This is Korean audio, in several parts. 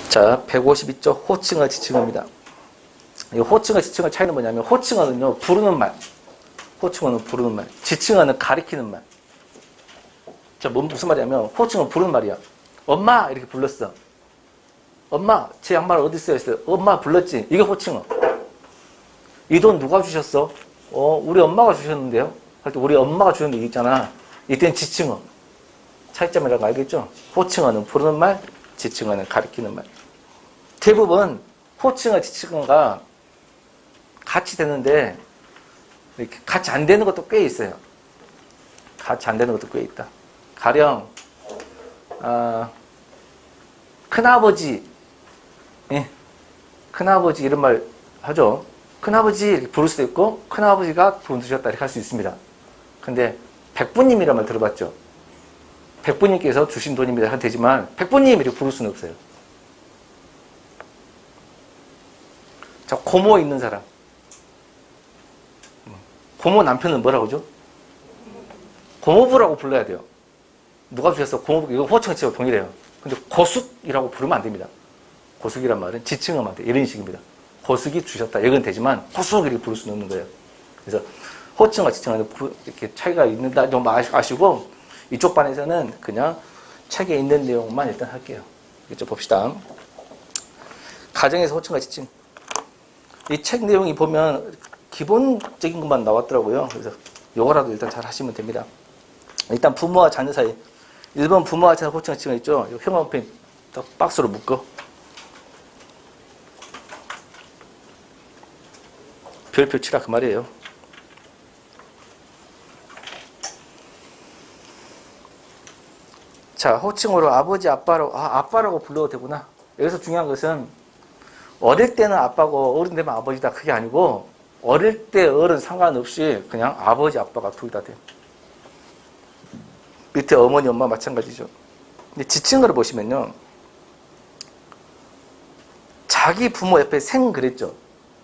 자, 152쪽 호칭어 지칭어입니다. 이 호칭어 지칭어 차이는 뭐냐면 호칭어는요 부르는 말, 호칭어는 부르는 말, 지칭어는 가리키는 말. 자, 무슨 말이냐면 호칭어는 부르는 말이야. 엄마 이렇게 불렀어. 엄마 제 양말 어디 있어요? 했어요. 엄마 불렀지. 이게 호칭어. 이 돈 누가 주셨어? 우리 엄마가 주셨는데요. 할 때 우리 엄마가 주셨는데 있잖아. 이때는 지칭어. 차이점이라고 알겠죠? 호칭어는 부르는 말, 지칭어는 가리키는 말. 대부분 호칭어, 지칭어가 같이 되는데 이렇게 같이 안 되는 것도 꽤 있어요. 같이 안 되는 것도 꽤 있다. 가령 큰아버지, 예, 큰아버지 이런 말 하죠. 큰아버지 이렇게 부를 수도 있고 큰아버지가 돈 주셨다 이렇게 할 수 있습니다. 근데 백부님이란 말 들어봤죠? 백부님께서 주신 돈입니다 해도 되지만 백부님 이렇게 부를 수는 없어요. 자, 고모 있는 사람. 고모 남편은 뭐라고 하죠? 고모부라고 불러야 돼요. 누가 주셨어? 고모부. 이거 호칭어치고 동일해요. 근데 고숙이라고 부르면 안 됩니다. 고숙이란 말은 지칭어만 돼. 이런 식입니다. 고숙이 주셨다. 이건 되지만 고숙 이렇게 부를 수는 없는 거예요. 그래서 호칭어, 지칭어는 이렇게 차이가 있는다 좀 아시고 이쪽 반에서는 그냥 책에 있는 내용만 일단 할게요. 이쪽 봅시다. 가정에서 호칭어, 지칭. 이 책 내용이 보면 기본적인 것만 나왔더라고요. 그래서 요거라도 일단 잘 하시면 됩니다. 일단 부모와 자녀 사이. 1번 부모와 자녀 호칭어, 지칭어 있죠? 형광펜 딱 박스로 묶어. 별표 치라 그 말이에요. 자, 호칭어로 아버지, 아빠라고 불러도 되구나. 여기서 중요한 것은 어릴 때는 아빠고 어른 되면 아버지다 그게 아니고 어릴 때 어른 상관없이 그냥 아버지, 아빠가 둘 다 돼요. 밑에 어머니, 엄마 마찬가지죠. 근데 지칭어를 보시면요. 자기 부모 옆에 생 그랬죠.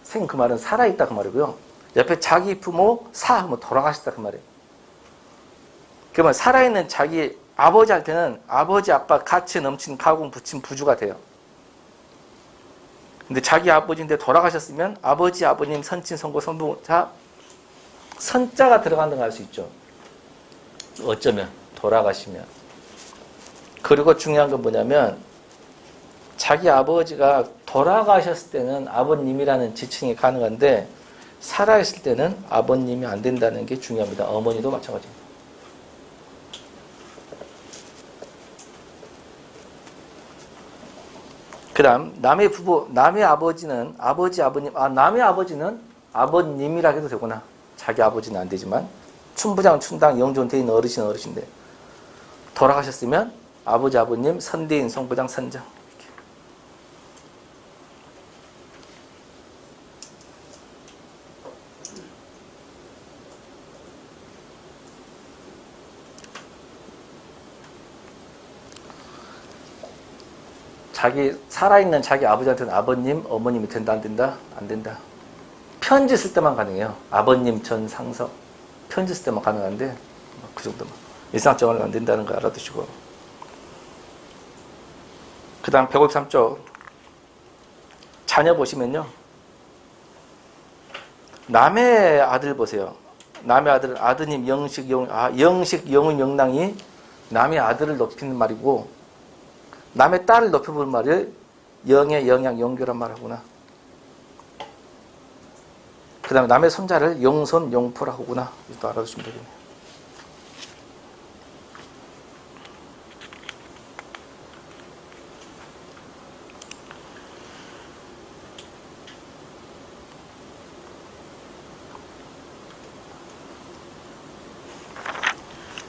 생 그 말은 살아있다 그 말이고요. 옆에 자기 부모 사 하면 돌아가셨다 그 말이에요. 그러면 살아있는 자기 아버지한테는 아버지, 아빠 가치 넘친 가공, 부친, 부주가 돼요. 근데 자기 아버지인데 돌아가셨으면 아버지, 아버님, 선친, 선고, 선부, 자, 선자가 들어간다고 할 수 있죠. 어쩌면 돌아가시면. 그리고 중요한 건 뭐냐면 자기 아버지가 돌아가셨을 때는 아버님이라는 지칭이 가능한데 살아있을 때는 아버님이 안 된다는 게 중요합니다. 어머니도 마찬가지입니다. 그 다음 남의 부부, 남의 아버지는 아버지, 아버님, 남의 아버지는 아버님이라 해도 되구나. 자기 아버지는 안 되지만 춘부장, 춘당, 영존, 대인, 어르신, 어르신데 돌아가셨으면 아버지, 아버님, 선대인, 송부장, 선장. 이렇게. 살아있는 자기 아버지한테는 아버님, 어머님이 된다, 안 된다? 안 된다. 편지 쓸 때만 가능해요. 아버님 전 상서. 편지 쓸 때만 가능한데, 그 정도만. 일상적으로는 안 된다는 거 알아두시고. 그 다음 153쪽. 자녀 보시면요. 남의 아들 보세요. 남의 아들, 아드님, 영식, 영은 영랑이 남의 아들을 높이는 말이고, 남의 딸을 높여보는 말을 영의 영양, 영교란 말 하구나. 그 다음에 남의 손자를 용손, 용포라고 하구나. 또 알아두시면 되겠네요.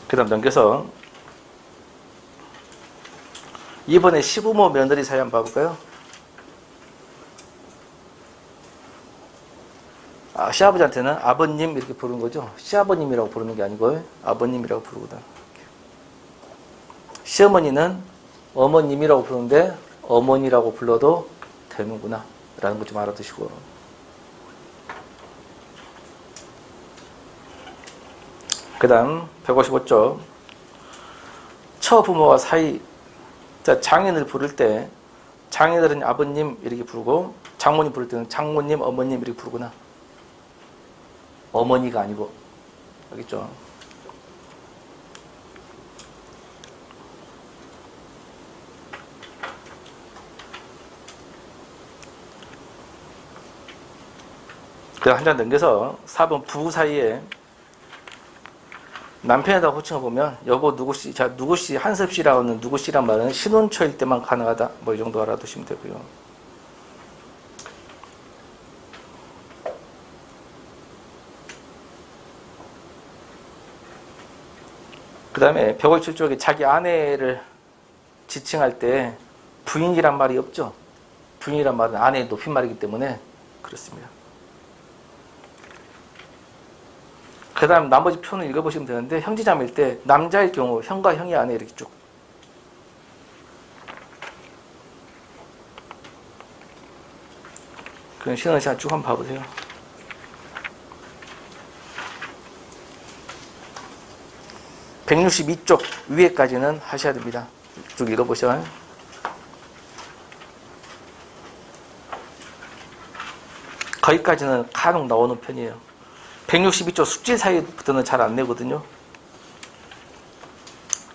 그 다음 넘겨서 이번에 시부모 며느리 사이 한번 봐볼까요? 시아버지한테는 아버님 이렇게 부르는 거죠. 시아버님이라고 부르는 게 아니고 아버님이라고 부르거든. 시어머니는 어머님이라고 부르는데 어머니라고 불러도 되는구나 라는 거 좀 알아두시고. 그 다음 155쪽 처부모와 사이. 자, 장인을 부를 때 장인어른 아버님 이렇게 부르고 장모님 부를 때는 장모님, 어머님 이렇게 부르구나. 어머니가 아니고. 알겠죠? 그냥 한 장 넘겨서 4번 부부 사이에 남편에다 호칭을 보면 여보 누구씨, 자 누구씨, 한섭씨라고 하는 누구씨란 말은 신혼초일 때만 가능하다. 뭐 이 정도 알아두시면 되고요. 그 다음에 157쪽에 자기 아내를 지칭할 때 부인이란 말이 없죠. 부인이란 말은 아내의 높임말이기 때문에 그렇습니다. 그 다음 나머지 표는 읽어보시면 되는데 형제자매일 때 남자일 경우 형과 형이 아내 이렇게 쭉. 그럼 신원 시간 쭉 한번 봐보세요. (162쪽) 위에까지는 하셔야 됩니다. 쭉 읽어보셔요. 거기까지는 간혹 나오는 편이에요. 162쪽 숙제 사이부터는 잘 안 내거든요.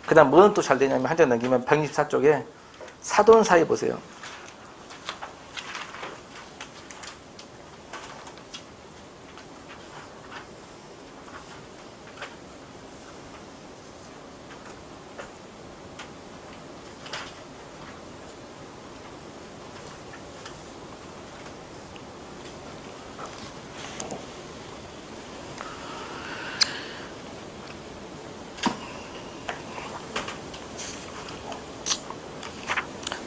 그 다음 뭐는 또 잘 되냐면 한 장 넘기면 164쪽에 사돈 사이 보세요.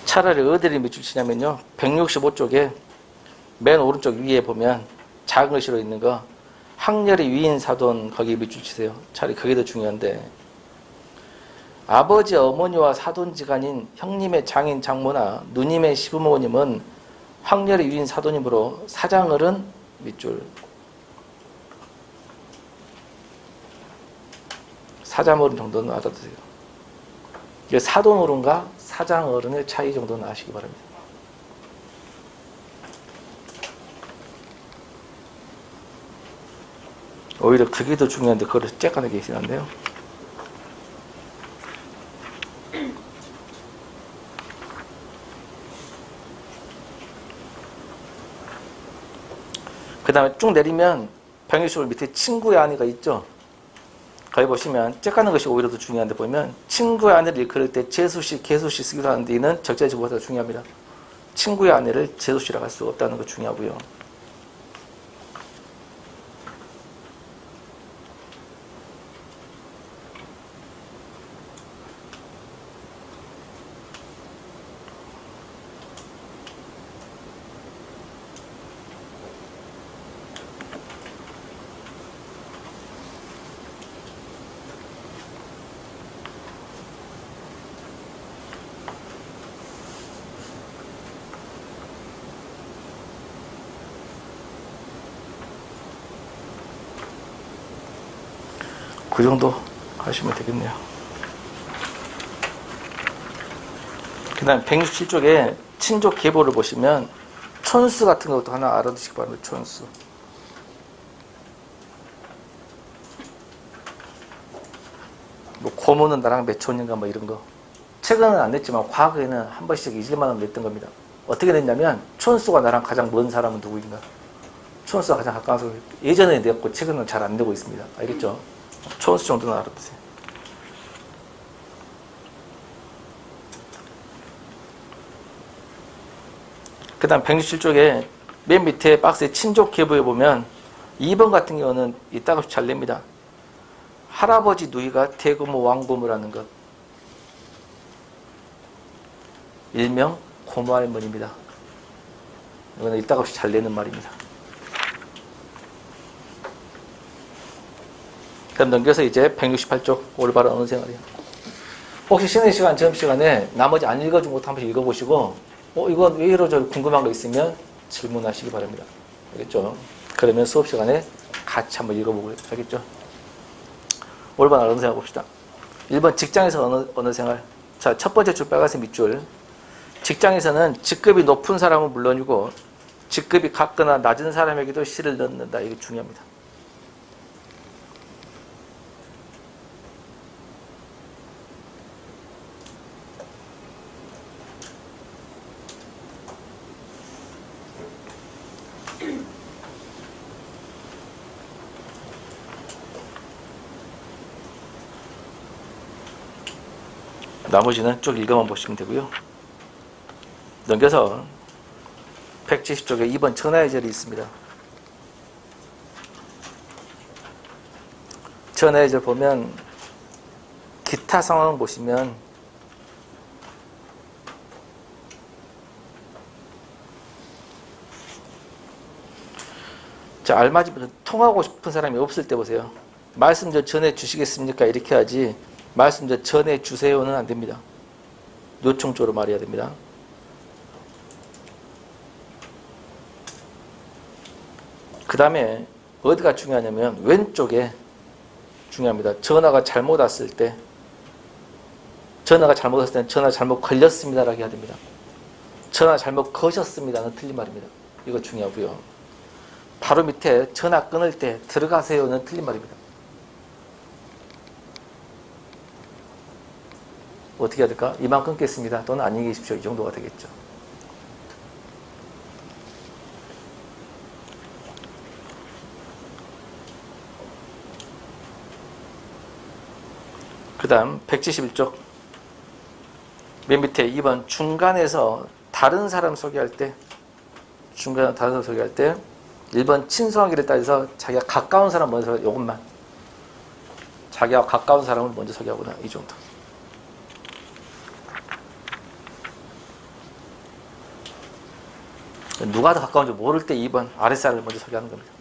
차라리 어디를 밑줄 치냐면요. 165쪽에 맨 오른쪽 위에 보면 작은 글씨로 있는 거 학렬의 위인 사돈 거기에 밑줄 치세요. 차라리 그게 더 중요한데 아버지 어머니와 사돈지간인 형님의 장인 장모나 누님의 시부모님은 학렬의 위인 사돈이므로 사장어른 밑줄 사장어른 정도는 알아두세요. 이게 사돈어른과 사장어른의 차이 정도는 아시기 바랍니다. 오히려 그게 더 중요한데 그걸 쬐까는 게 있었는데요. 그 다음에 쭉 내리면 병일수물 밑에 친구의 아내가 있죠. 거기 보시면 쬐까는 것이 오히려 더 중요한데 보면 친구의 아내를 일컬을 때 재수시, 개수시 쓰기도 하는데 이는 적재지보다 중요합니다. 친구의 아내를 재수시라고 할 수 없다는 거 중요하고요. 그 정도 하시면 되겠네요. 그 다음 167쪽에 친족 계보를 보시면 촌수 같은 것도 하나 알아두시기 바랍니다. 촌수. 뭐 고모는 나랑 몇 촌인가 뭐 이런 거. 최근은 안 냈지만 과거에는 한 번씩 잊을만 하면 냈던 겁니다. 어떻게 냈냐면 촌수가 나랑 가장 먼 사람은 누구인가. 촌수가 가장 가까운 사람. 예전에 냈고 최근은 잘 안 내고 있습니다. 알겠죠? 촌수 정도는 알아두세요. 그 다음 167쪽에 맨 밑에 박스에 친족 계보에 보면 2번 같은 경우는 이따가 잘 냅니다. 할아버지 누이가 대고모 왕고모라는 것. 일명 고모할머니입니다. 이거는 이따가 없이 잘 내는 말입니다. 그럼 넘겨서 이제 168쪽 올바른 언어 생활이에요. 혹시 쉬는 시간, 점심시간에 나머지 안 읽어준 것도 한번 읽어보시고 이건 왜 이러죠? 궁금한 거 있으면 질문하시기 바랍니다. 알겠죠? 그러면 수업 시간에 같이 한번 읽어보고 알겠죠? 올바른 언어 생활 봅시다. 1번 직장에서 언어 생활. 자, 첫 번째 줄 빨간색 밑줄. 직장에서는 직급이 높은 사람은 물론이고 직급이 같거나 낮은 사람에게도 실을 넣는다. 이게 중요합니다. 나머지는 쭉 읽어만 보시면 되고요. 넘겨서 170쪽에 2번 전하의 절이 있습니다. 전하의 절 보면 기타 상황 보시면 자, 알맞은 통하고 싶은 사람이 없을 때 보세요. 말씀 좀 전해 주시겠습니까? 이렇게 하지 말씀 좀 전해 주세요는 안 됩니다. 요청조로 말해야 됩니다. 그 다음에 어디가 중요하냐면 왼쪽에 중요합니다. 전화가 잘못 왔을 때 전화 잘못 걸렸습니다라고 해야 됩니다. 전화 잘못 거셨습니다는 틀린 말입니다. 이거 중요하고요. 바로 밑에 전화 끊을 때 들어가세요는 틀린 말입니다. 어떻게 해야 될까? 이만 끊겠습니다. 또는 안녕히 계십시오. 이 정도가 되겠죠. 그 다음 171쪽 맨 밑에 2번 중간에서 다른 사람 소개할 때 1번 친소하기를 따져서 자기가 가까운 사람 먼저 소개, 이것만 자기가 가까운 사람을 먼저 소개하거나 이 정도. 누가 더 가까운지 모를 때 2번 아랫사람을 먼저 소개하는 겁니다.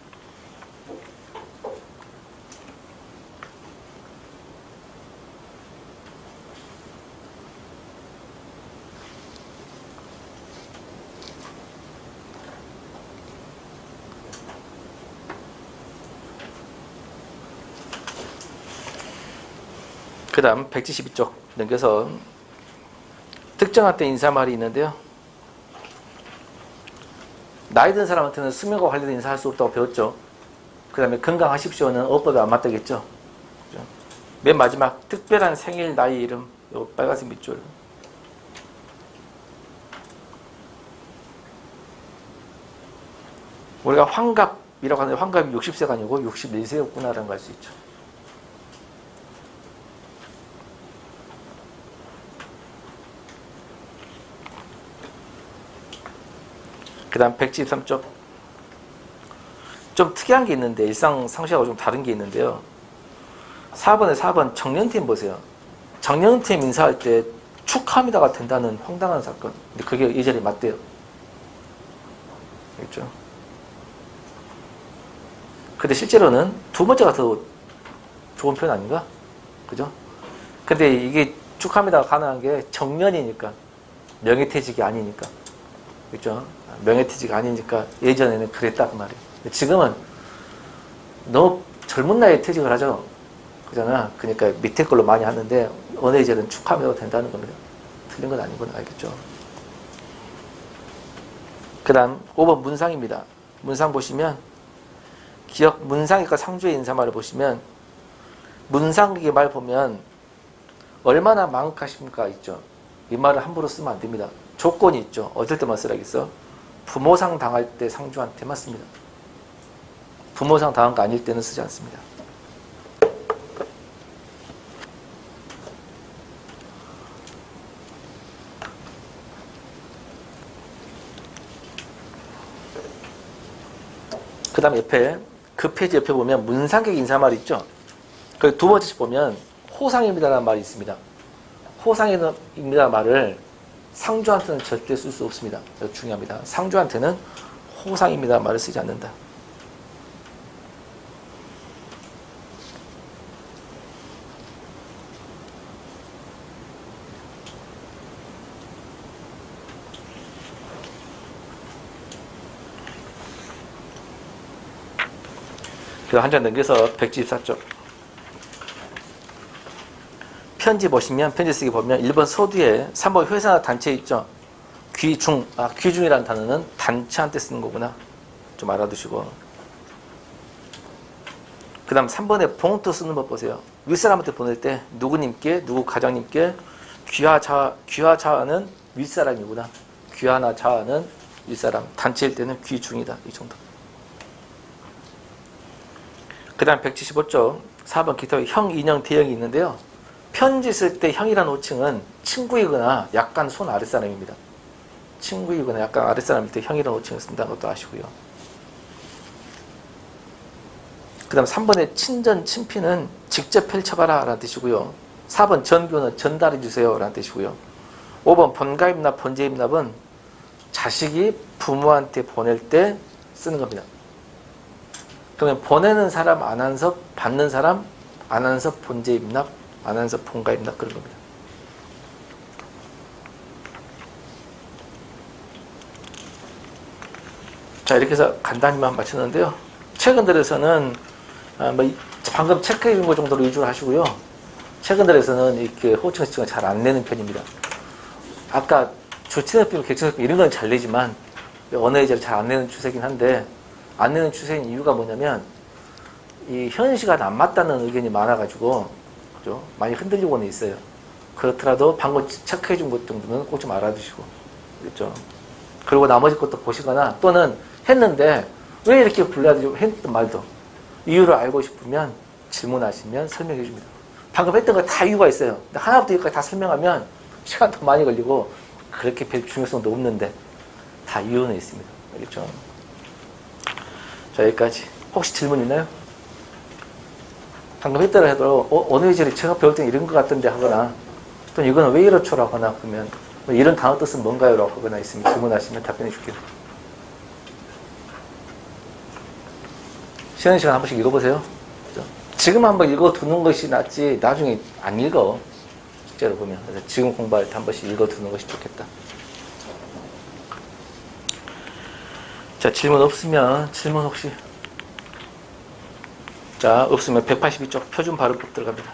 그 다음 172쪽 넘겨서 특정한 때 인사말이 있는데요. 나이 든 사람한테는 수명과 관련된 인사할 수 없다고 배웠죠. 그 다음에 건강하십시오는 어법에 안 맞다겠죠. 맨 마지막 특별한 생일, 나이, 이름, 요 빨간색 밑줄. 우리가 환갑이라고 하는데 환갑이 60세가 아니고 61세였구나라는 걸 알 수 있죠. 그 다음 173쪽 좀 특이한 게 있는데 일상 상식하고 좀 다른 게 있는데요. 4번에 4번 정년퇴임 보세요. 정년퇴임 인사할 때 축하합니다가 된다는 황당한 사건. 근데 그게 이 자리에 맞대요. 알겠죠? 근데 실제로는 두 번째가 더 좋은 표현 아닌가? 그죠? 근데 이게 축하합니다가 가능한 게 정년이니까 명예퇴직이 아니니까. 그죠? 명예퇴직 아니니까 예전에는 그랬다 그 말이에요. 지금은 너무 젊은 나이에 퇴직을 하죠. 그잖아. 그러니까 밑에 걸로 많이 하는데 어느 이제는 축하하면 된다는 겁니다. 틀린 건 아니구나. 알겠죠? 그 다음 5번 문상입니다. 문상 보시면 기억 문상과 상주의 인사말을 보시면 문상의 말 보면 얼마나 망각하십니까 있죠. 이 말을 함부로 쓰면 안 됩니다. 조건이 있죠. 어떨 때만 쓰라겠어? 부모상 당할 때 상주한테만 씁니다. 부모상 당한 거 아닐 때는 쓰지 않습니다. 그 다음 옆에 그 페이지 옆에 보면 문상객 인사말이 있죠. 그 두 번째 보면 호상입니다라는 말이 있습니다. 호상입니다 말을 상주한테는 절대 쓸 수 없습니다. 이거 중요합니다. 상주한테는 호상입니다 말을 쓰지 않는다. 한 장 넘겨서 174쪽. 편지 보시면 편지 쓰기 보면 1번 서두에 3번 회사나 단체 있죠. 귀중이라는 단어는 단체한테 쓰는 거구나. 좀 알아두시고. 그 다음 3번에 봉투 쓰는 법 보세요. 윗사람한테 보낼 때 누구님께, 누구 가장님께 귀하자는 윗사람이구나. 귀하나 자하는 윗사람. 단체일 때는 귀중이다. 이 정도. 그 다음 175쪽 4번 기타 형, 인형, 대형이 있는데요. 편지 쓸 때 형이라는 호칭은 친구이거나 약간 손 아랫사람입니다. 친구이거나 약간 아랫사람일 때 형이라는 호칭을 쓴다는 것도 아시고요. 그 다음 3번에 친전, 친피는 직접 펼쳐봐라 라는 뜻이고요. 4번 전교는 전달해주세요 라는 뜻이고요. 5번 번가입납, 번제입납은 자식이 부모한테 보낼 때 쓰는 겁니다. 그러면 보내는 사람 안한섭, 받는 사람 안한섭, 본제입납, 안한섭, 본가입납 그런 겁니다. 자, 이렇게 해서 간단히만 마쳤는데요. 최근 들어서는 방금 체크해 준 것 정도로 위주로 하시고요. 최근 들어서는 이렇게 호칭 지칭을 잘 안 내는 편입니다. 아까 조치사표, 객체사표 이런 건 잘 내지만 언어예제를 잘 안 내는 추세긴 한데 안 내는 추세인 이유가 뭐냐면 이 현시가 안 맞다는 의견이 많아가지고 그죠? 많이 흔들리고는 있어요. 그렇더라도 방금 체크해 준 것 정도는 꼭 좀 알아두시고 그렇죠? 그리고 나머지 것도 보시거나 또는 했는데 왜 이렇게 불러야 되죠? 했던 말도 이유를 알고 싶으면 질문하시면 설명해 줍니다. 방금 했던 거 다 이유가 있어요. 근데 하나부터 여기까지 다 설명하면 시간 더 많이 걸리고 그렇게 별 중요성도 없는데 다 이유는 있습니다. 알겠죠? 자, 여기까지. 혹시 질문 있나요? 방금 했더라 해도 어느 예절이 제가 배울 때 이런 것 같던데 하거나 또 이거는 왜 이렇죠라고 하나 그러면 이런 단어 뜻은 뭔가요? 라고 하거나 있으면 질문하시면 답변해 줄게요. 쉬는 시간 한 번씩 읽어보세요. 그죠? 지금 한번 읽어두는 것이 낫지 나중에 안 읽어. 실제로 보면. 그래서 지금 공부할 때 한 번씩 읽어두는 것이 좋겠다. 자, 질문 없으면 질문 혹시? 자, 없으면 182쪽 표준 발음법 들어갑니다.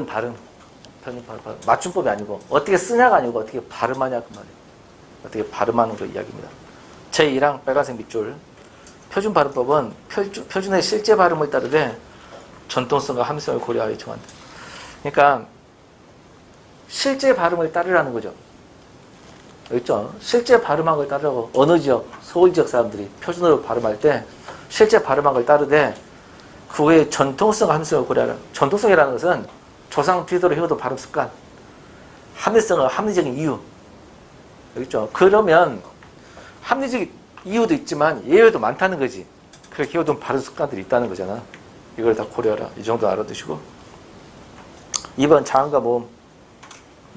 발음. 표준 발음. 맞춤법이 아니고 어떻게 쓰냐가 아니고 어떻게 발음하냐 그 말이에요. 어떻게 발음하는 거 이야기입니다. 제1항 빨간색 밑줄. 표준 발음법은 표준의 실제 발음을 따르되 전통성과 함성을 고려하여 정한다. 그러니까 실제 발음을 따르라는 거죠. 있죠? 실제 발음한 걸 따르고 어느 지역, 서울 지역 사람들이 표준어로 발음할 때 실제 발음한 걸 따르되 그 외에 전통성과 함성을 고려하라. 전통성이라는 것은 조상 뒤대로 해오던 발음 습관, 합리성은 합리적인 이유. 있죠? 그러면 합리적인 이유도 있지만 예외도 많다는 거지. 그렇게 해오던 발음 습관들이 있다는 거잖아. 이걸 다 고려하라. 이 정도 알아두시고. 2번 자항과 모음.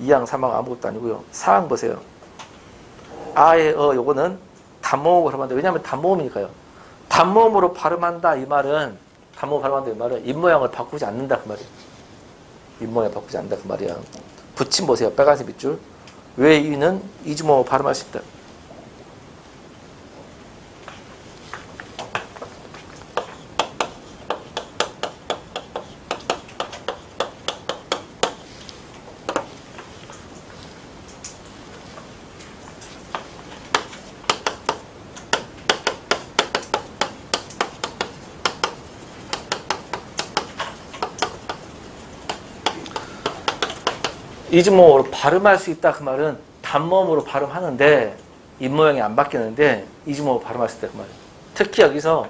2항, 3항 아무것도 아니고요. 4항 보세요. 아의 요거는 단모음으로 발음한다. 왜냐하면 단모음이니까요. 단모음으로 발음한다 이 말은 입모양을 바꾸지 않는다 그 말이에요. 입모양을 바꾸지 않는다 그 말이야. 붙임 보세요. 빨간색 밑줄. 왜 이는 이주모 발음할 수 있다. 이주모로 발음할 수 있다 그 말은 단모음으로 발음하는데 입모양이 안 바뀌는데 이주모로 발음할 수 있다 그 말이에요. 특히 여기서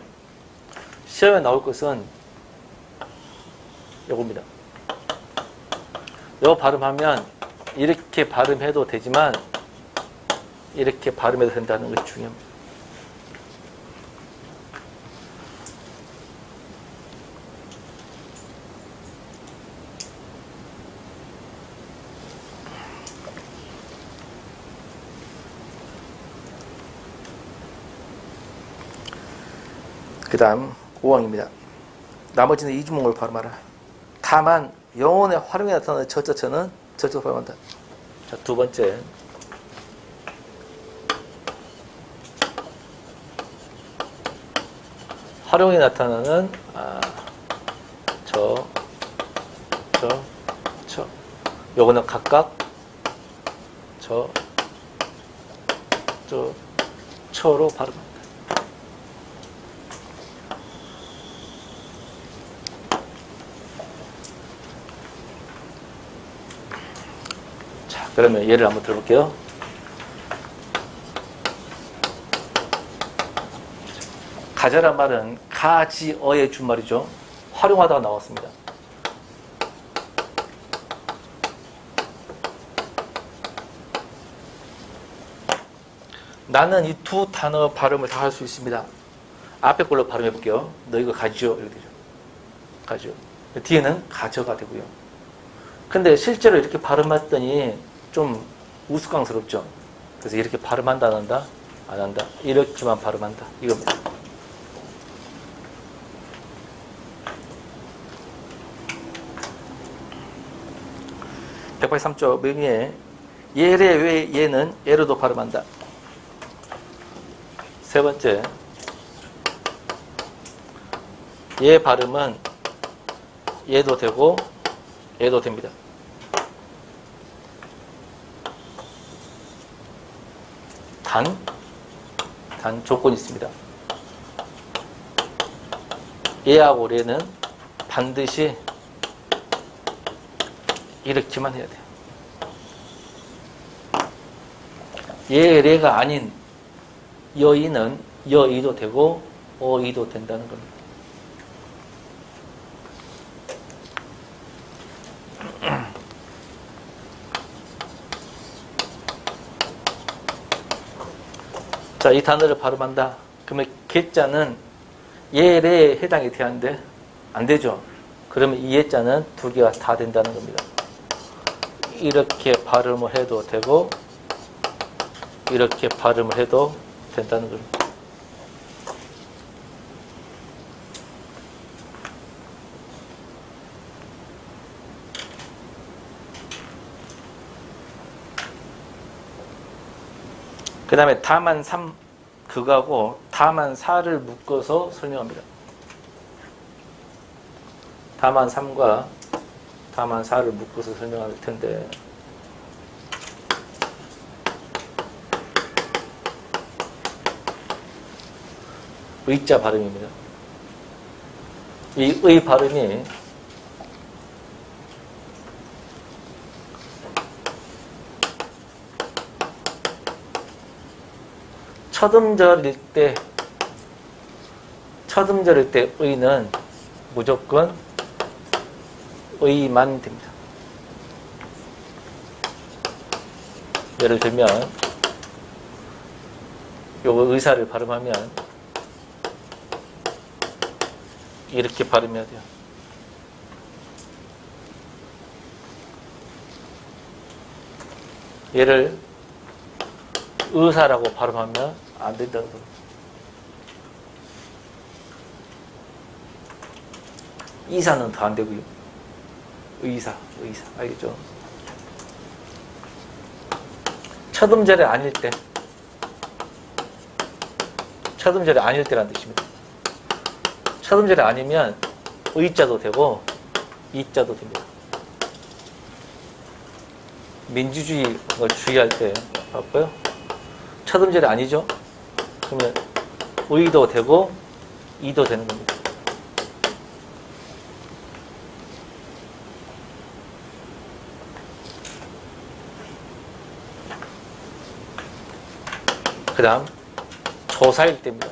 시험에 나올 것은 요겁니다. 요 발음하면 이렇게 발음해도 되지만 이렇게 발음해도 된다는 것이 중요합니다. 그 다음 5항입니다. 나머지는 이주목을 발음하라. 다만 영혼의 활용에 나타나는 저자처는 저자로 발음한다. 자, 두 번째 활용이 나타나는 요거는 각각 처로 발음합니다. 자, 그러면 예를 한번 들어볼게요. 가자란 말은 가지어의 준말이죠. 활용하다가 나왔습니다. 나는 이 두 단어 발음을 다 할 수 있습니다. 앞에 걸로 발음해 볼게요. 너 이거 가지요. 이렇게 되죠. 가지요. 뒤에는 가져가 되고요. 근데 실제로 이렇게 발음했더니 좀 우스꽝스럽죠. 그래서 이렇게 발음한다, 안 한다? 안 한다. 이렇게만 발음한다. 이겁니다. (183조) 명의에 예래 외 예는 예로도 발음한다. 세 번째, 예 발음은 예도 되고 예도 됩니다. 단 조건이 있습니다. 예하고 레는 반드시 이렇게만 해야 돼요. 예, 레가 아닌 여의는 여의도 되고 어의도 된다는 겁니다. 자, 이 단어를 발음한다. 그러면 개자는 예래에 해당이 돼야 하는데 안 되죠. 그러면 이 예자는 두 개가 다 된다는 겁니다. 이렇게 발음을 해도 되고 이렇게 발음을 해도 된다는 겁니다. 그 다음에 다만 3 그거하고 다만 4를 묶어서 설명합니다. 다만 3과 다만 4를 묶어서 설명할 텐데 의자 발음입니다. 이 의 발음이 첫 음절일 때 의는 무조건 의만 됩니다. 예를 들면 요거 의사를 발음하면 이렇게 발음해야 돼요. 얘를 의사라고 발음하면 안 된다는 겁니다. 이사는 더 안 되고요. 의사. 알겠죠? 첫 음절이 아닐 때라는 뜻입니다. 첫 음절이 아니면 의자도 되고 이자도 됩니다. 민주주의 걸 주의할 때 봤고요. 첫 음절이 아니죠? 그러면 의도 되고 이도 되는 겁니다. 그 다음 조사일 때입니다.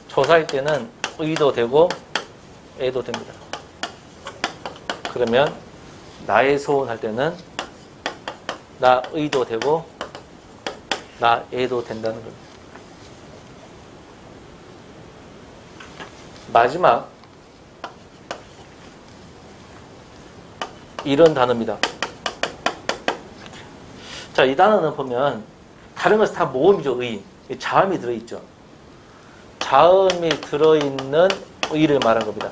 조사일 때는 의도 되고 애도 됩니다. 그러면 나의 소원 할 때는 나 의도 되고 나 애도 된다는 겁니다. 마지막 이런 단어입니다. 자, 이 단어는 보면 다른 것은 다 모음이죠. 의. 자음이 들어있죠. 자음이 들어있는 의를 말한 겁니다.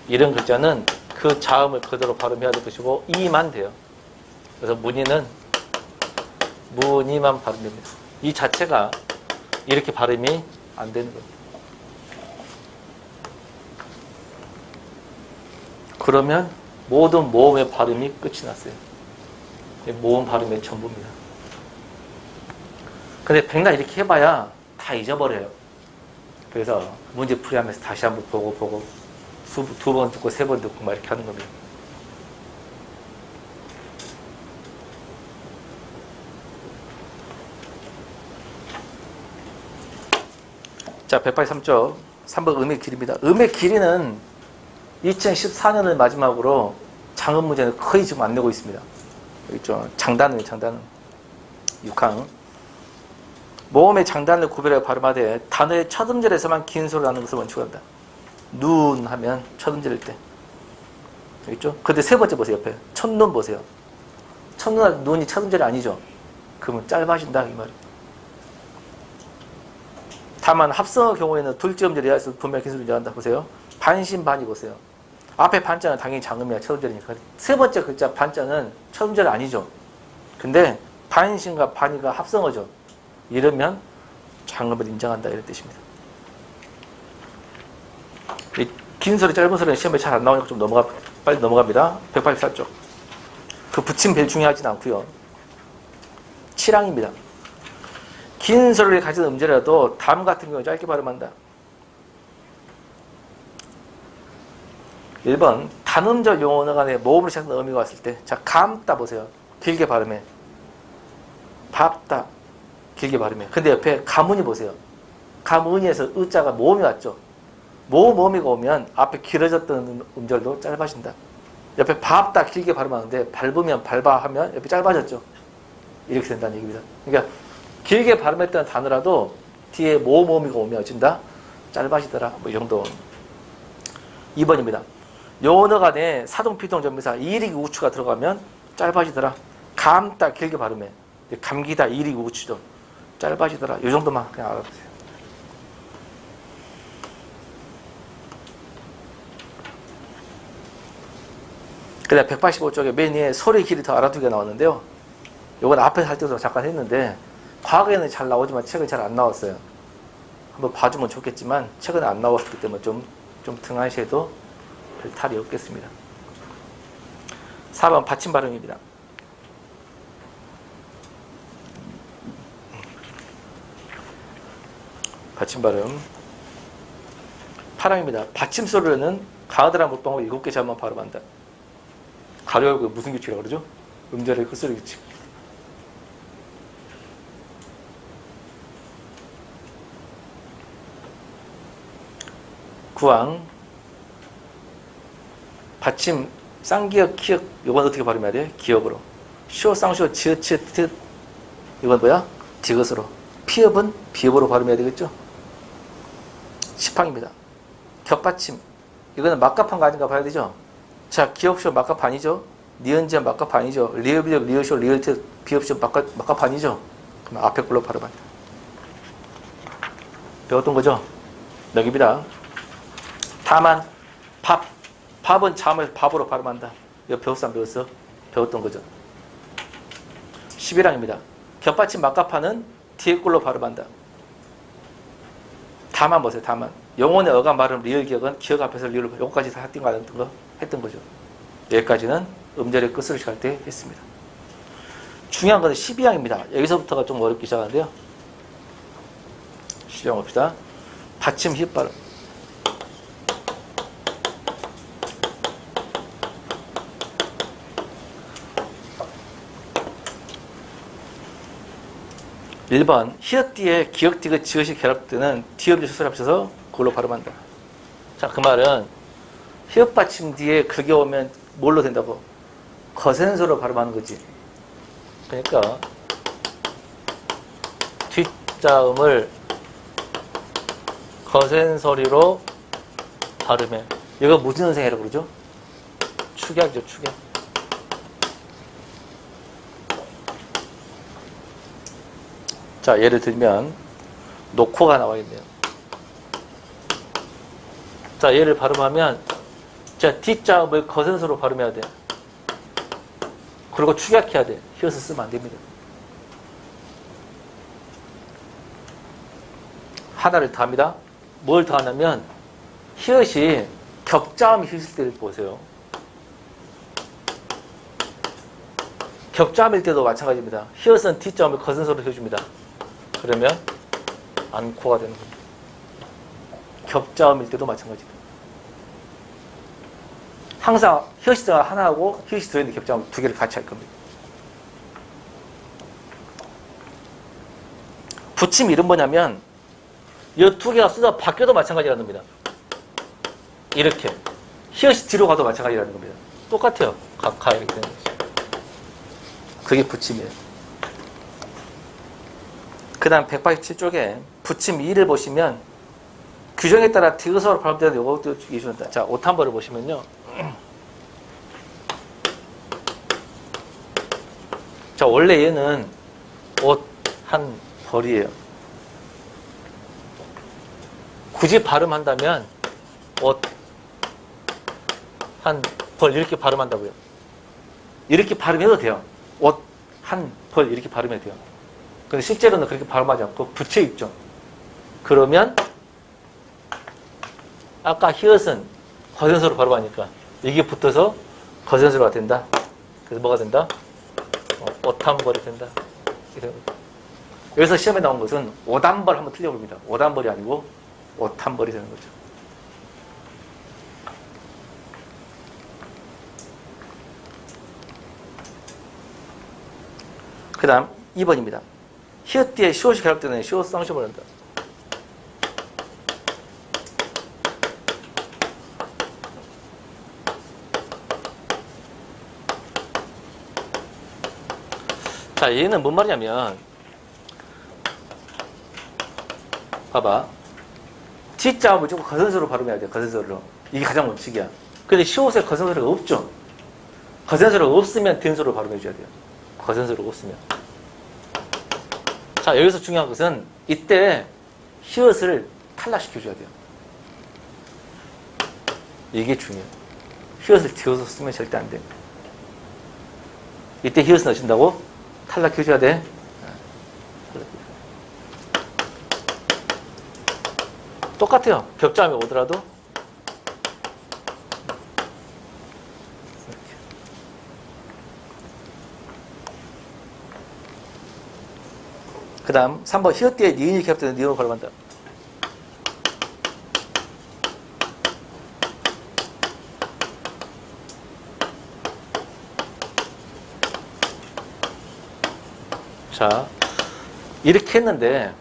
이런 글자는 그 자음을 그대로 발음해야 될 것이고 이만 돼요. 그래서 문의는 문의만 발음됩니다. 이 자체가 이렇게 발음이 안 되는 겁니다. 그러면 모든 모음의 발음이 끝이 났어요. 모음 발음의 전부입니다. 근데 백날 이렇게 해봐야 다 잊어버려요. 그래서 문제 풀이하면서 다시 한번 보고 두 번 듣고 세 번 듣고 막 이렇게 하는 겁니다. 자, 183쪽 3번 음의 길이입니다. 음의 길이는 2014년을 마지막으로 장음 문제는 거의 지금 안 내고 있습니다. 여기 있죠. 장단은 6항. 모음의 장단을 구별해 발음하되 단어의 첫 음절에서만 긴 소리를 하는 것을 원칙으로 한다. 눈 하면 첫 음절일 때. 여기 있죠. 근데 세 번째 보세요. 옆에. 첫눈 보세요. 첫눈, 눈이 첫 음절이 아니죠. 그러면 짧아진다 이 말이에요. 다만 합성의 경우에는 둘째 음절이야 해서 분명히 긴 소리를 한다. 보세요. 반신반의 보세요. 앞에 반자는 당연히 장음이야. 첫 음절이니까. 세 번째 글자 반자는 첫 음절이 아니죠. 근데 반신과 반의가 합성어죠. 이러면 장음을 인정한다 이런 뜻입니다. 긴 소리 짧은 소리는 시험에 잘 안 나오니까 좀 빨리 넘어갑니다. 184쪽. 그 붙임 별 중요하진 않고요. 7항입니다. 긴 소리를 가진 음절이라도 담 같은 경우 짧게 발음한다. 1번 단음절 용어 간에 모음을 시작하는 의미가 왔을 때, 자, 감다 보세요. 길게 발음해. 밥다 길게 발음해. 근데 옆에 가문이 보세요. 가문이에서 의자가 모음이 왔죠. 모음이가 오면 앞에 길어졌던 음절도 짧아진다. 옆에 밥다 길게 발음하는데 밟으면 밟아 하면 옆에 짧아졌죠. 이렇게 된다는 얘기입니다. 그러니까 길게 발음했던 단어라도 뒤에 모음이가 오면 어쩐다? 짧아지더라. 뭐 이 정도. 2번입니다. 요언어 간에 사동피동 전미사 이익 우추가 들어가면 짧아지더라. 감다 길게 발음해. 감기다 이익 우추죠. 짧아지더라. 이 정도만 그냥 알아보세요. 그다음 185쪽에 맨 위에 소리 길이 더 알아두기가 나왔는데요. 요건 앞에 할 때도 잠깐 했는데 과거에는 잘 나오지만 최근에 잘 안 나왔어요. 한번 봐주면 좋겠지만 최근에 안 나왔기 때문에 좀 등한시해도 별 탈이 없겠습니다. 4번 받침 발음입니다. 받침 발음 8항입니다. 받침 소리는 가느다란 물방울 7개 잡으면 발음한다. 가로 열고 무슨 규칙이라고 그러죠? 음절의 헛소리 규칙. 9항 받침 쌍기역 키역 이건 어떻게 발음해야 돼? 기역으로. 쇼 쌍쇼 지읒 치읒 틉 이건 뭐야? 디귿으로. 피읍은 비읍으로 발음해야 되겠죠? 10항입니다. 겹받침 이거는 막갑한 거 아닌가 봐야 되죠? 자, 기역쇼 막갑 아니죠? 니은지은 막갑 아니죠? 리읍 리어쇼 리을트 비읍쇼 막갑 아니죠? 그럼 앞에 걸로 발음한다. 배웠던 거죠? 여기입니다. 다만 밥은 잠을 밥으로 발음한다. 이거 배웠어 안 배웠어? 배웠던 거죠. 11항입니다. 겹받침 막갑하는 뒤에 꼴로 발음한다. 다만 보세요. 다만 영혼의 어감 발음 리을 기억은 기억 앞에서 리을 요거까지 다 했던 거죠. 여기까지는 음절의 끝을 갈 때 했습니다. 중요한 건 12항입니다. 여기서부터가 좀 어렵기 시작하는데요. 12항 봅시다. 받침 히읗 발음. 1번 히읗 뒤에 기역 디귿 지읒이 결합되는 뒤음절 수소리 합쳐서 그걸로 발음한다. 자, 그 말은 히읗 받침 뒤에 그게 오면 뭘로 된다고? 거센소로 발음하는 거지. 그러니까 뒷자음을 거센소리로 발음해. 이거 무슨 현상이라고 그러죠? 축약이죠, 축약. 자, 예를 들면 노코가 나와 있네요. 자, 얘를 발음하면 자, 뒷자음을 거센소로 발음해야 돼. 그리고 축약해야 돼. 히읗을 쓰면 안 됩니다. 하나를 더합니다. 뭘 더하냐면 히읗이 격자음이 있을 때를 보세요. 격자음일 때도 마찬가지입니다. 히읗은 T자음을 거센소로 해줍니다. 그러면 안코가 되는 겁니다. 격자음일 때도 마찬가지입니다. 항상 히읗이 하나하고 히읗이 들어있는 격자음 두 개를 같이 할 겁니다. 붙임 이름 뭐냐면 이 두 개가 쏟아 바뀌어도 마찬가지라는 겁니다. 이렇게 히읗이 뒤로 가도 마찬가지라는 겁니다. 똑같아요. 각하 이렇게 되는 거죠. 그게 붙임이에요. 그 다음 187쪽에 붙임 2를 보시면 규정에 따라 디귿으로 발음되는 요것도 이해준다. 자, 옷 한 벌을 보시면요. 자, 원래 얘는 옷 한 벌이에요. 굳이 발음한다면 옷 한 벌 이렇게 발음한다고요. 이렇게 발음해도 돼요. 옷 한 벌 이렇게 발음해도 돼요. 근데 실제로는 그렇게 발음하지 않고 붙여 있죠. 그러면 아까 히읗은 거센소로 발음하니까 이게 붙어서 거센소가 된다. 그래서 뭐가 된다? 옷 한 벌이 된다. 여기서 시험에 나온 것은 옷 한 벌 한번 틀려봅니다. 옷 한 벌이 아니고 옷 한 벌이 되는 거죠. 그 다음 2번입니다. 히읗 뒤에 시옷이 결합되는 시옷 쌍시험을 한다. 자, 얘는 뭔 말이냐면 봐봐. T자음을 무조건 거센소로 발음해야 돼. 거센소로. 이게 가장 원칙이야. 근데 시옷에 거센소리가 없죠. 거센소리가 없으면 된소로 발음해줘야 돼요. 거센소리가 없으면. 자, 여기서 중요한 것은 이때 히읗을 탈락시켜줘야 돼요. 이게 중요해요. 히읗을 뒤어서 쓰면 절대 안 됩니다. 이때 히읗을 넣으신다고 탈락해줘야 돼. 똑같아요. 격자음이 오더라도. 그 다음 3번 히읗 뒤에 니은이 겹되는 니은으로 발음한다. 자, 이렇게 했는데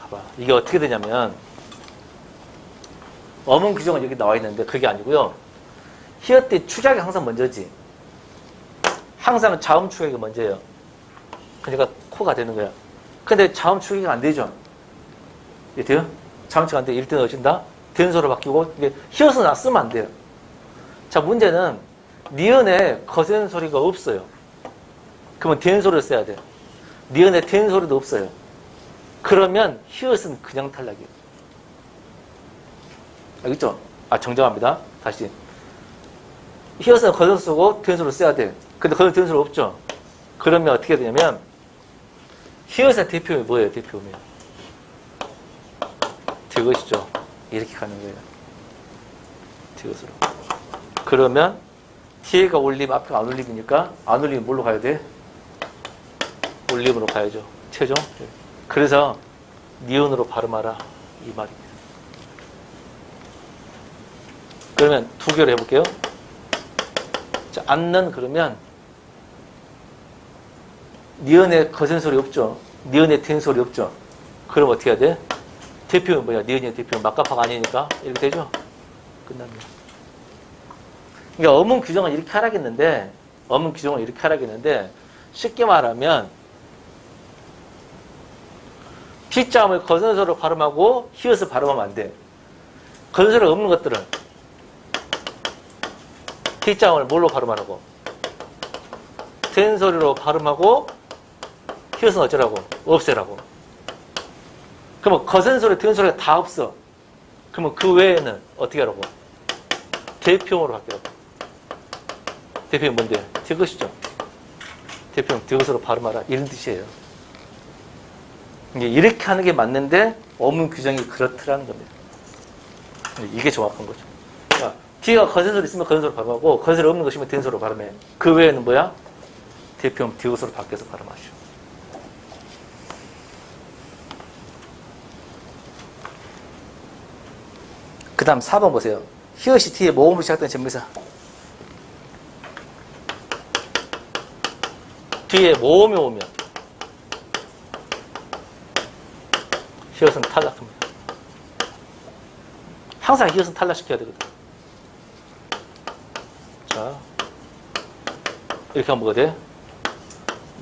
봐봐. 이게 어떻게 되냐면 어문 규정은 여기 나와 있는데 그게 아니고요. 히읗 뒤 추작이 항상 먼저지. 항상 자음 추격이 먼저예요. 그러니까 코가 되는 거야. 근데 자음 추격이 안 되죠. 이게 돼요? 자음 추격 안 돼. 이럴 때 넣어진다. 된소로 바뀌고 이게 히읗은 안 쓰면 안 돼요. 자, 문제는 니은에 거센 소리가 없어요. 그러면 된소리를 써야 돼. 니은에 된 소리도 없어요. 그러면 히읗은 그냥 탈락이에요. 알겠죠? 정정합니다. 다시. 히읗은 거센 쓰고 된 소리를 써야 돼. 근데 거센 된 소리 없죠? 그러면 어떻게 되냐면 히읗의 대표음이 뭐예요? 대표음이 디귿이죠. 이렇게 가는 거예요. 디귿으로. 그러면 뒤에가 올림, 앞에가 안 올림이니까 안 올리면 뭘로 가야 돼? 올림으로 가야죠. 최종. 그래서 니은으로 발음하라 이 말입니다. 그러면 두 개로 해볼게요. 자, 앉는 그러면 니은에 거센 소리 없죠. 니은에 된 소리 없죠. 그럼 어떻게 해야 돼? 대표는 뭐야? 니은의 대표는 막가파가 아니니까 이렇게 되죠. 끝납니다. 그러니까 어문 규정은 이렇게 하라겠는데 쉽게 말하면 T자음을 거센 소리로 발음하고 히읗을 발음하면 안 돼. 거센 소리가 없는 것들은 T자음을 뭘로 발음하라고? 된 소리로 발음하고 히읗은 어쩌라고? 없애라고. 그러면 거센 소리, 된 소리가 다 없어. 그러면 그 외에는 어떻게 하라고? 대표음으로 바뀌라고. 대표음 뭔데? 디귿이죠. 대표음 디귿으로 발음하라. 이런 뜻이에요. 이렇게 하는 게 맞는데 어문 규정이 그렇더라는 겁니다. 이게 정확한 거죠. 그러니까 뒤가 거센 소리 있으면 거센 소리 발음하고 거센 소리 없는 것이면 된 소리로 발음해. 그 외에는 뭐야? 대표음 디귿으로 바뀌어서 발음하시오. 그 다음 4번 보세요. 히읗이 뒤에 모음으로 시작된 전미사. 뒤에 모음이 오면 히읗은 탈락합니다. 항상 히읗은 탈락시켜야 되거든. 자, 이렇게 하면 뭐가 돼?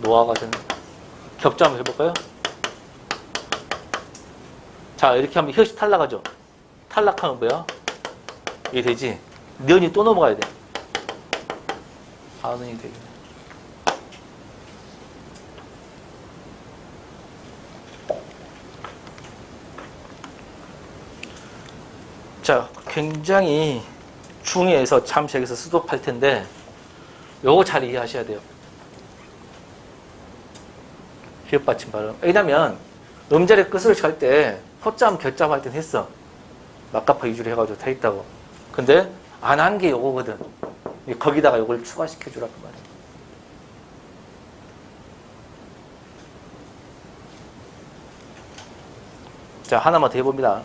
노화가 되는. 격자 한번 해볼까요? 자, 이렇게 하면 히읗이 탈락하죠. 탈락하면 뭐야? 이게 되지. 니은이 또 넘어가야 돼. 하은이 되겠네. 자, 굉장히 중에서 잠시 여기서 스톱할 텐데 요거 잘 이해하셔야 돼요. 히읗 받침 발음. 왜냐면 음절의 끝을 할 때 호점, 겨점 할 때는 했어. 막가파 위주로 해가지고 다 있다고. 근데 안 한 게 요거거든. 거기다가 요걸 추가시켜 주라고 말이야. 자, 하나만 더 해봅니다.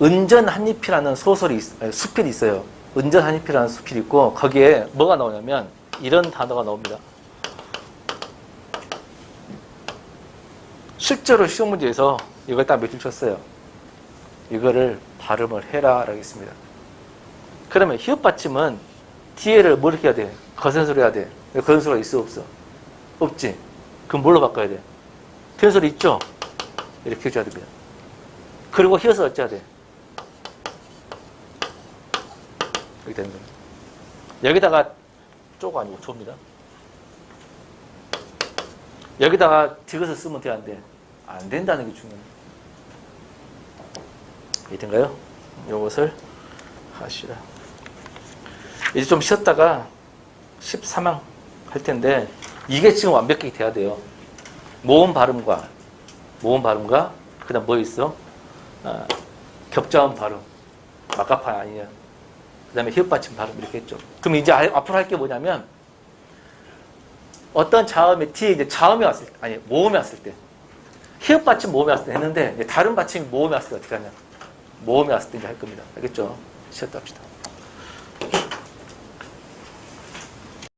은전 한잎이라는 소설이 수필이 있어요. 은전 한잎이라는 수필이 있고 거기에 뭐가 나오냐면 이런 단어가 나옵니다. 실제로 시험 문제에서 이걸 딱 몇 줄 쳤어요. 이거를 발음을 해라 라고 했습니다. 그러면 히읗 받침은 뒤에를 뭐 이렇게 해야 돼? 거센소리 해야 돼. 거센소리가 있어 없어? 없지. 그럼 뭘로 바꿔야 돼? 된소리 있죠? 이렇게 해줘야 됩니다. 그리고 히읗을 어찌해야 돼? 이렇게 되는 겁니다. 여기다가 쪼가 아니고 조입니다. 여기다가 디귿을 쓰면 돼, 안 돼? 안 된다는 게 중요합니다. 이해된가요? 요것을 하시라. 이제 좀 쉬었다가 13항 할 텐데 이게 지금 완벽하게 돼야 돼요. 모음 발음과 그 다음 뭐 있어? 격자음 발음. 막가파 아니냐. 그 다음에 히읗 받침 발음 이렇게 했죠. 그럼 이제 앞으로 할 게 뭐냐면 어떤 자음에 뒤에 이제 자음이 왔을 때, 아니 모음이 왔을 때, 히읗 받침 모음이 왔을 때 했는데 다른 받침이 모음이 왔을 때 어떻게 하냐? 모음이 왔을 때 이제 할 겁니다. 알겠죠? 쉬었다 합시다.